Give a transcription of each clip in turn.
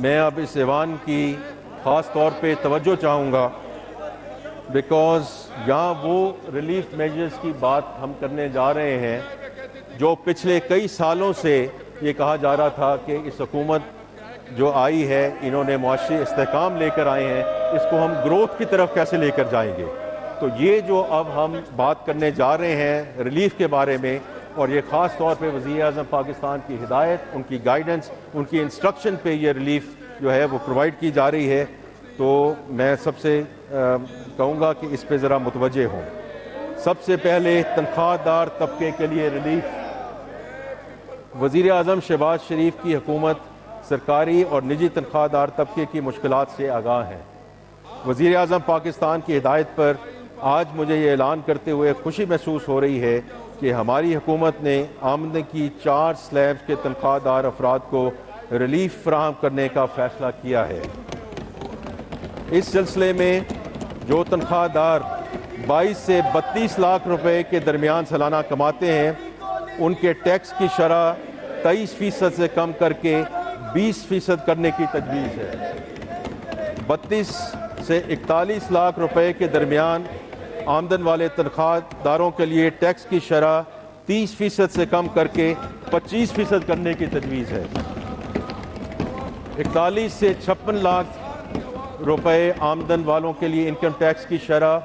میں اب اس ایوان کی خاص طور پہ توجہ چاہوں گا، بیکاز یہاں وہ ریلیف میجرز کی بات ہم کرنے جا رہے ہیں جو پچھلے کئی سالوں سے یہ کہا جا رہا تھا کہ اس حکومت جو آئی ہے انہوں نے معاشی استحکام لے کر آئے ہیں، اس کو ہم گروتھ کی طرف کیسے لے کر جائیں گے۔ تو یہ جو اب ہم بات کرنے جا رہے ہیں ریلیف کے بارے میں، اور یہ خاص طور پہ وزیر اعظم پاکستان کی ہدایت، ان کی گائیڈنس، ان کی انسٹرکشن پہ یہ ریلیف جو ہے وہ پرووائڈ کی جا رہی ہے، تو میں سب سے کہوں گا کہ اس پہ ذرا متوجہ ہوں۔ سب سے پہلے تنخواہ دار طبقے کے لیے ریلیف۔ وزیر اعظم شہباز شریف کی حکومت سرکاری اور نجی تنخواہ دار طبقے کی مشکلات سے آگاہ ہیں۔ وزیر اعظم پاکستان کی ہدایت پر آج مجھے یہ اعلان کرتے ہوئے خوشی محسوس ہو رہی ہے کہ ہماری حکومت نے آمدنی کی 4 سلیبز کے تنخواہ دار افراد کو ریلیف فراہم کرنے کا فیصلہ کیا ہے۔ اس سلسلے میں جو تنخواہ دار 22 سے 32 لاکھ روپے کے درمیان سالانہ کماتے ہیں، ان کے ٹیکس کی شرح 23% سے کم کر کے 20% کرنے کی تجویز ہے۔ 32 سے 41 لاکھ روپے کے درمیان آمدن والے تنخواہ داروں کے لیے ٹیکس کی شرح 30% سے کم کر کے 25% کرنے کی تجویز ہے۔ 41 سے 56 لاکھ روپے آمدن والوں کے لیے انکم ٹیکس کی شرح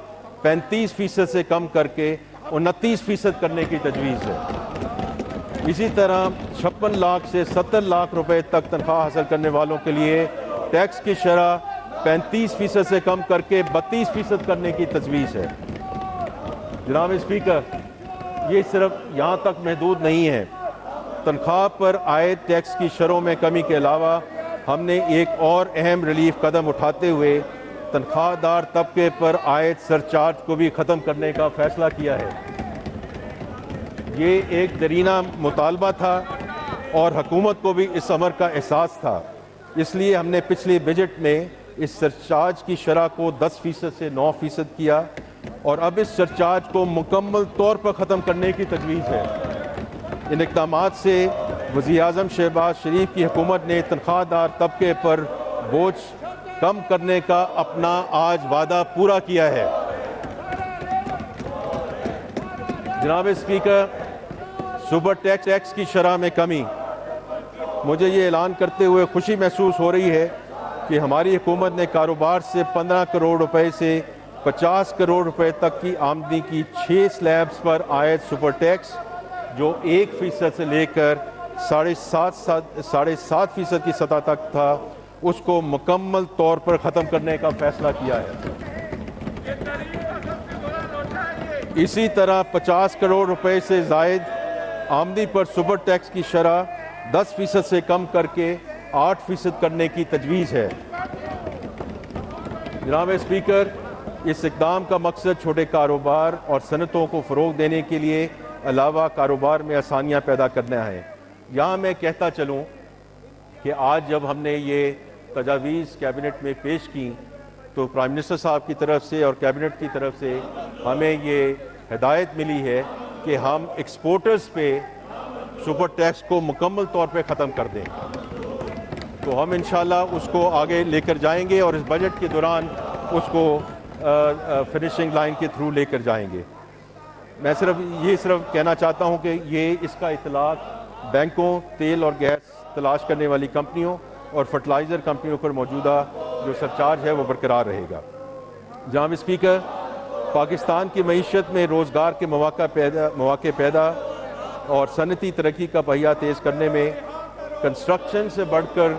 35% سے کم کر کے 29% کرنے کی تجویز ہے۔ اسی طرح 56 لاکھ سے 70 لاکھ روپے تک تنخواہ حاصل کرنے والوں کے لیے ٹیکس کی شرح 35% سے کم کر کے 32% کرنے کی تجویز ہے۔ جناب اسپیکر، یہ صرف یہاں تک محدود نہیں ہے۔ تنخواہ پر عائد ٹیکس کی شرحوں میں کمی کے علاوہ ہم نے ایک اور اہم ریلیف قدم اٹھاتے ہوئے تنخواہ دار طبقے پر عائد سرچارج کو بھی ختم کرنے کا فیصلہ کیا ہے۔ یہ ایک درینہ مطالبہ تھا اور حکومت کو بھی اس امر کا احساس تھا، اس لیے ہم نے پچھلے بجٹ میں اس سرچارج کی شرح کو 10% سے 9% کیا، اور اب اس سرچارج کو مکمل طور پر ختم کرنے کی تجویز ہے۔ ان اقدامات سے وزیر اعظم شہباز شریف کی حکومت نے تنخواہ دار طبقے پر بوجھ کم کرنے کا اپنا آج وعدہ پورا کیا ہے۔ جناب اسپیکر، سپر ٹیکس کی شرح میں کمی۔ مجھے یہ اعلان کرتے ہوئے خوشی محسوس ہو رہی ہے کہ ہماری حکومت نے کاروبار سے 15 کروڑ روپے سے 50 کروڑ روپے تک کی آمدنی کی 6 سلیبز پر عائد سپر ٹیکس، جو 1% سے لے کر 7.5% کی سطح تک تھا، اس کو مکمل طور پر ختم کرنے کا فیصلہ کیا ہے۔ اسی طرح 50 کروڑ روپے سے زائد آمدنی پر سپر ٹیکس کی شرح 10% سے کم کر کے 8% کرنے کی تجویز ہے۔ جناب اسپیکر، اس اقدام کا مقصد چھوٹے کاروبار اور صنعتوں کو فروغ دینے کے لیے علاوہ کاروبار میں آسانیاں پیدا کرنا ہے۔ یہاں میں کہتا چلوں کہ آج جب ہم نے یہ تجاویز کیبنٹ میں پیش کی تو پرائم منسٹر صاحب کی طرف سے اور کیبنٹ کی طرف سے ہمیں یہ ہدایت ملی ہے کہ ہم ایکسپورٹرز پہ سپر ٹیکس کو مکمل طور پہ ختم کر دیں۔ تو ہم انشاءاللہ اس کو آگے لے کر جائیں گے اور اس بجٹ کے دوران اس کو فنشنگ لائن کے تھرو لے کر جائیں گے۔ میں صرف کہنا چاہتا ہوں کہ یہ اس کا اطلاق بینکوں، تیل اور گیس تلاش کرنے والی کمپنیوں اور فرٹیلائزر کمپنیوں پر موجودہ جو سرچارج ہے وہ برقرار رہے گا۔ جناب اسپیکر، پاکستان کی معیشت میں روزگار کے مواقع پیدا اور صنعتی ترقی کا پہیہ تیز کرنے میں کنسٹرکشن سے بڑھ کر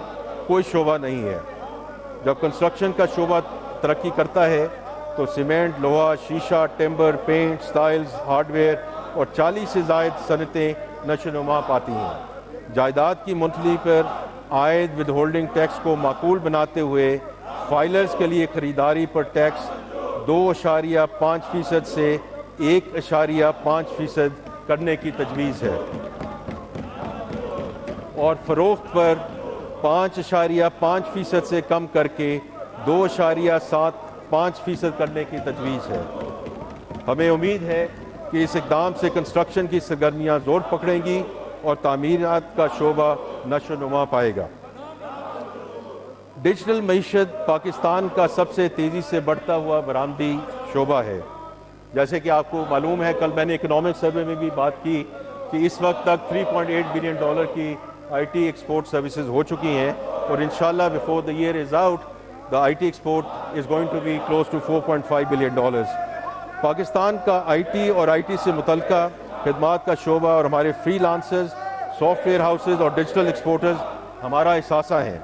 کوئی شعبہ نہیں ہے۔ جب کنسٹرکشن کا شعبہ ترقی کرتا ہے تو سیمنٹ، لوہا، شیشہ، timber, paint, tiles, hardware اور 40 سے زائد صنعتیں نشو و نما پاتی ہیں۔ جائیداد کی منتقلی پر عائد ود ہولڈنگ ٹیکس کو معقول بناتے ہوئے فائلرز کے لیے خریداری پر ٹیکس 2.5% سے 1.5% کرنے کی تجویز ہے، اور فروخت پر 5.5% سے کم کر کے 2.75% کرنے کی تجویز ہے۔ ہمیں امید ہے کہ اس اقدام سے کنسٹرکشن کی سرگرمیاں زور پکڑیں گی اور تعمیرات کا شعبہ نشو و نما پائے گا۔ ڈیجیٹل معیشت پاکستان کا سب سے تیزی سے بڑھتا ہوا برآمدی شعبہ ہے. جیسے کہ آپ کو معلوم ہے، کل میں نے اکنامک سروے میں بھی بات کی کہ اس وقت تک $3.8 بلین کی آئی ٹی ایکسپورٹ سروسز ہو چکی ہیں، اور انشاءاللہ before the year is out the I T export is going to be close to $4.5 billion. Pakistan کا آئی ٹی اور آئی ٹی سے متعلقہ خدمات کا شعبہ اور ہمارے free lancers, soft where houses اور ڈیجیٹل ایکسپورٹرز ہمارا اثاثہ ہیں.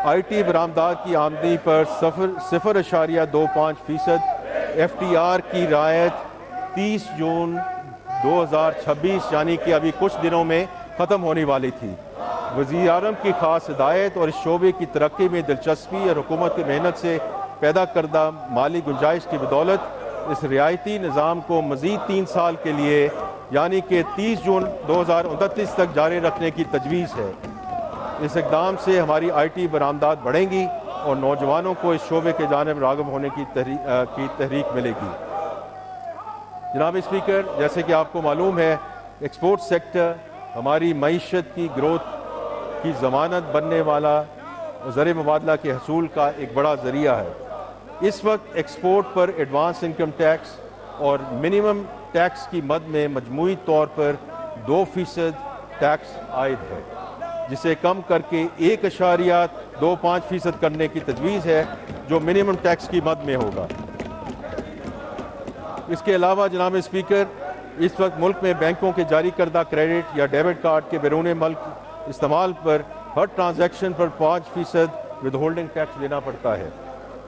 آئی ٹی برآمدات کی آمدنی پر 0.25% ایف ٹی آر کی رعایت 30 جون 2026 یعنی کہ ابھی کچھ دنوں میں ختم ہونے والی تھی. وزیر اعظم کی خاص ہدایت اور اس شعبے کی ترقی میں دلچسپی اور حکومت کی محنت سے پیدا کردہ مالی گنجائش کی بدولت اس رعایتی نظام کو مزید 3 سال کے لیے یعنی کہ 30 جون 2029 تک جاری رکھنے کی تجویز ہے. اس اقدام سے ہماری آئی ٹی برآمدات بڑھیں گی اور نوجوانوں کو اس شعبے کے جانب راغب ہونے کی تحریک ملے گی. جناب اسپیکر، جیسے کہ آپ کو معلوم ہے، ایکسپورٹ سیکٹر ہماری معیشت کی گروتھ کی ضمانت بننے والا زر مبادلہ کے حصول کا ایک بڑا ذریعہ ہے. اس وقت ایکسپورٹ پر ایڈوانس انکم ٹیکس اور منیمم ٹیکس کی مد میں مجموعی طور پر 2% ٹیکس عائد ہے، جسے کم کر کے 1.25% کرنے کی تجویز ہے جو منیمم ٹیکس کی مد میں ہوگا. اس کے علاوہ جناب اسپیکر، اس وقت ملک میں بینکوں کے جاری کردہ کریڈٹ یا ڈیبٹ کارڈ کے بیرون ملک استعمال پر ہر ٹرانزیکشن پر 5% ود ہولڈنگ ٹیکس دینا پڑتا ہے.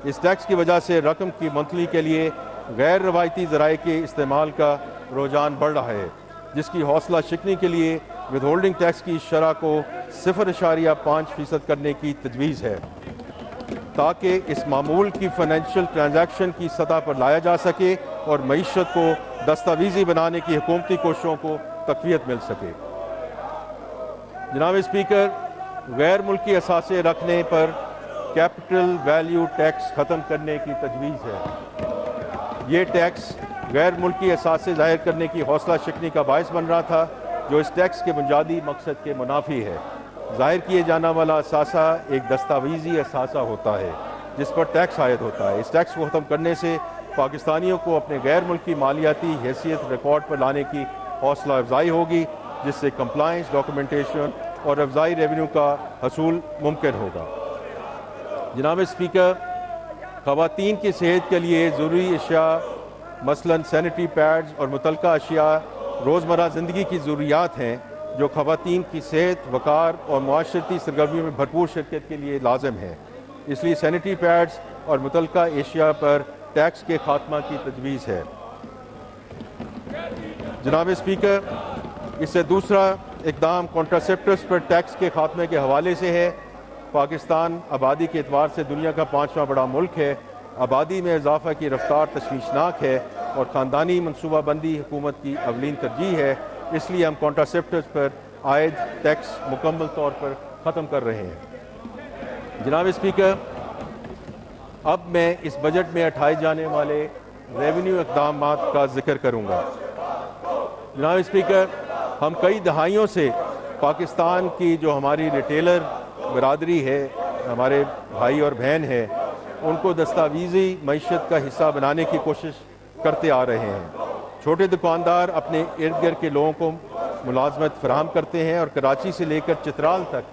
اس ٹیکس کی وجہ سے رقم کی منتقلی کے لیے غیر روایتی ذرائع کے استعمال کا رجحان بڑھ رہا ہے، جس کی حوصلہ شکنی کے لیے ود ہولڈنگ ٹیکس کی شرح کو 0.5% کرنے کی تجویز ہے، تاکہ اس معمول کی فائنینشیل ٹرانزیکشن کی سطح پر لایا جا سکے اور معیشت کو دستاویزی بنانے کی حکومتی کوششوں کو تقویت مل سکے. جناب اسپیکر، غیر ملکی اثاثے رکھنے پر کیپٹل ویلیو ٹیکس ختم کرنے کی تجویز ہے. یہ ٹیکس غیر ملکی اثاثے ظاہر کرنے کی حوصلہ شکنی کا باعث بن رہا تھا، جو اس ٹیکس کے بنیادی مقصد کے منافی ہے. ظاہر کیے جانا والا اثاثہ ایک دستاویزی اثاثہ ہوتا ہے جس پر ٹیکس عائد ہوتا ہے. اس ٹیکس کو ختم کرنے سے پاکستانیوں کو اپنے غیر ملکی مالیاتی حیثیت ریکارڈ پر لانے کی حوصلہ افزائی ہوگی، جس سے کمپلائنس، ڈاکومنٹیشن اور افزائی ریونیو کا حصول ممکن ہوگا. جناب اسپیکر، خواتین کی صحت کے لیے ضروری اشیاء مثلاً سینیٹری پیڈز اور متعلقہ اشیاء روزمرہ زندگی کی ضروریات ہیں جو خواتین کی صحت، وقار اور معاشرتی سرگرمیوں میں بھرپور شرکت کے لیے لازم ہیں. اس لیے سینیٹری پیڈز اور متعلقہ اشیاء پر ٹیکس کے خاتمہ کی تجویز ہے. جناب اسپیکر، اس سے دوسرا اقدام کنٹراسیپٹیوز پر ٹیکس کے خاتمے کے حوالے سے ہے. پاکستان آبادی کے اعتبار سے دنیا کا 5واں بڑا ملک ہے. آبادی میں اضافہ کی رفتار تشویشناک ہے اور خاندانی منصوبہ بندی حکومت کی اولین ترجیح ہے. اس لیے ہم کنٹراسیپٹیوز پر عائد ٹیکس مکمل طور پر ختم کر رہے ہیں. جناب اسپیکر، اب میں اس بجٹ میں اٹھائے جانے والے ریونیو اقدامات کا ذکر کروں گا. جناب اسپیکر، ہم کئی دہائیوں سے پاکستان کی جو ہماری ریٹیلر برادری ہے، ہمارے بھائی اور بہن ہیں، ان کو دستاویزی معیشت کا حصہ بنانے کی کوشش کرتے آ رہے ہیں. چھوٹے دکاندار اپنے ارد گرد کے لوگوں کو ملازمت فراہم کرتے ہیں اور کراچی سے لے کر چترال تک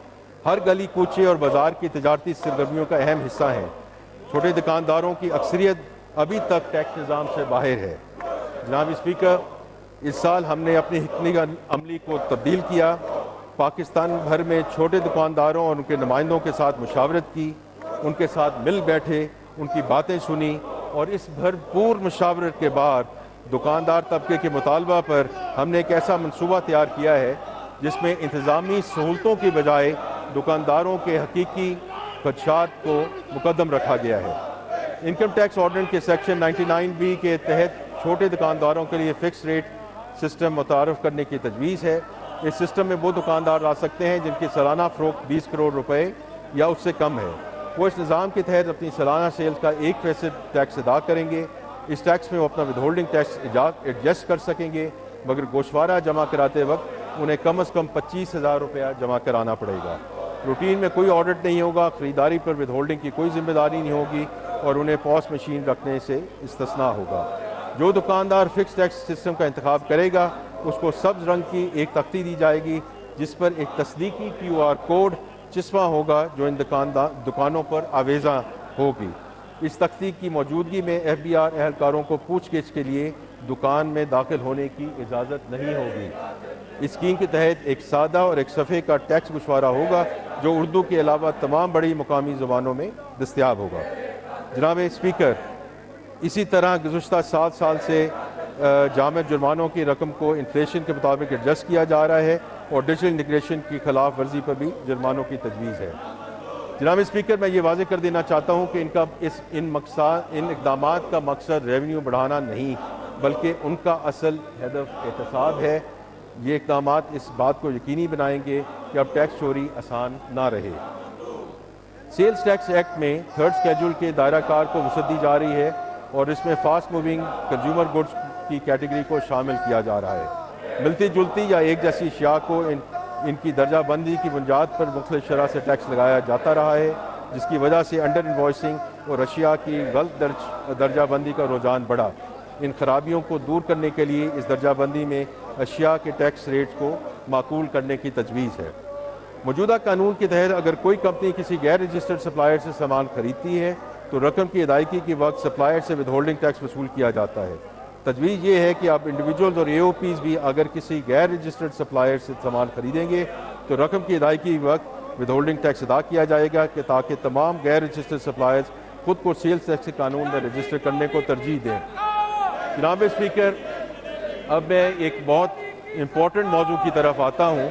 ہر گلی کوچے اور بازار کی تجارتی سرگرمیوں کا اہم حصہ ہیں. چھوٹے دکانداروں کی اکثریت ابھی تک ٹیکس نظام سے باہر ہے. جناب اسپیکر، اس سال ہم نے اپنی حکمت عملی کو تبدیل کیا. پاکستان بھر میں چھوٹے دکانداروں اور ان کے نمائندوں کے ساتھ مشاورت کی، ان کے ساتھ مل بیٹھے، ان کی باتیں سنی اور اس بھرپور مشاورت کے بعد دکاندار طبقے کے مطالبہ پر ہم نے ایک ایسا منصوبہ تیار کیا ہے جس میں انتظامی سہولتوں کی بجائے دکانداروں کے حقیقی خدشات کو مقدم رکھا گیا ہے. انکم ٹیکس آرڈیننس کے سیکشن 99B کے تحت چھوٹے دکانداروں کے لیے فکس ریٹ سسٹم متعارف کرنے کی تجویز ہے. اس سسٹم میں وہ دکاندار لا سکتے ہیں جن کی سالانہ فروخت 20 کروڑ روپے یا اس سے کم ہے. وہ اس نظام کے تحت اپنی سالانہ سیلز کا 1% ٹیکس ادا کریں گے. اس ٹیکس میں وہ اپنا ود ہولڈنگ ٹیکس ایڈجسٹ کر سکیں گے، مگر گوشوارہ جمع کراتے وقت انہیں کم از کم 25,000 روپیہ جمع کرانا پڑے گا. روٹین میں کوئی آڈٹ نہیں ہوگا، خریداری پر ود ہولڈنگ کی کوئی ذمہ داری نہیں ہوگی اور انہیں پوس مشین رکھنے سے استثناء ہوگا۔ جو دکاندار فکس ٹیکس سسٹم کا انتخاب کرے گا اس کو سبز رنگ کی ایک تختی دی جائے گی جس پر ایک تصدیقی QR کوڈ چسپاں ہوگا جو ان دکانوں پر آویزاں ہوگی۔ اس تختی کی موجودگی میں FBR اہلکاروں کو پوچھ گچھ کے لیے دکان میں داخل ہونے کی اجازت نہیں ہوگی۔ اس اسکیم کے تحت ایک سادہ اور ایک صفحے کا ٹیکس گوشوارہ ہوگا جو اردو کے علاوہ تمام بڑی مقامی زبانوں میں دستیاب ہوگا۔ جناب اسپیکر، اسی طرح گزشتہ 7 سال سے جامع جرمانوں کی رقم کو انفلیشن کے مطابق ایڈجسٹ کیا جا رہا ہے اور ڈیجیٹل انٹیگریشن کی خلاف ورزی پر بھی جرمانوں کی تجویز ہے۔ جناب اسپیکر، میں یہ واضح کر دینا چاہتا ہوں کہ ان اقدامات کا مقصد ریونیو بڑھانا نہیں بلکہ ان کا اصل ہدف احتساب ہے۔ یہ اقدامات اس بات کو یقینی بنائیں گے کہ اب ٹیکس چوری آسان نہ رہے۔ سیلز ٹیکس ایکٹ میں 3rd اسکیڈول کے دائرہ کار کو وسعت دی جا رہی ہے اور اس میں فاسٹ موونگ کنزیومر گڈز کی کیٹیگری کو شامل کیا جا رہا ہے۔ ملتی جلتی یا ایک جیسی اشیاء کو ان کی درجہ بندی کی بنیاد پر مختلف شرح سے ٹیکس لگایا جاتا رہا ہے جس کی وجہ سے انڈر انوائسنگ اور اشیاء کی غلط درجہ بندی کا رجحان بڑھا۔ ان خرابیوں کو دور کرنے کے لیے اس درجہ بندی میں اشیاء کے ٹیکس ریٹس کو معقول کرنے کی تجویز ہے۔ موجودہ قانون کے تحت اگر کوئی کمپنی کسی غیر رجسٹرڈ سپلائر سے سامان خریدتی ہے تو رقم کی ادائیگی کے وقت سپلائر سے ود ہولڈنگ ٹیکس وصول کیا جاتا ہے۔ تجویز یہ ہے کہ اب انڈیویجولز اور AOPs بھی اگر کسی غیر رجسٹرڈ سپلائر سے سامان خریدیں گے تو رقم کی ادائیگی کے وقت ود ہولڈنگ ٹیکس ادا کیا جائے گا کہ تاکہ تمام غیر رجسٹرڈ سپلائرز خود کو سیلز ٹیکس کے قانون میں رجسٹر کرنے کو ترجیح دیں۔ جناب اسپیکر، اب میں ایک بہت امپورٹنٹ موضوع کی طرف آتا ہوں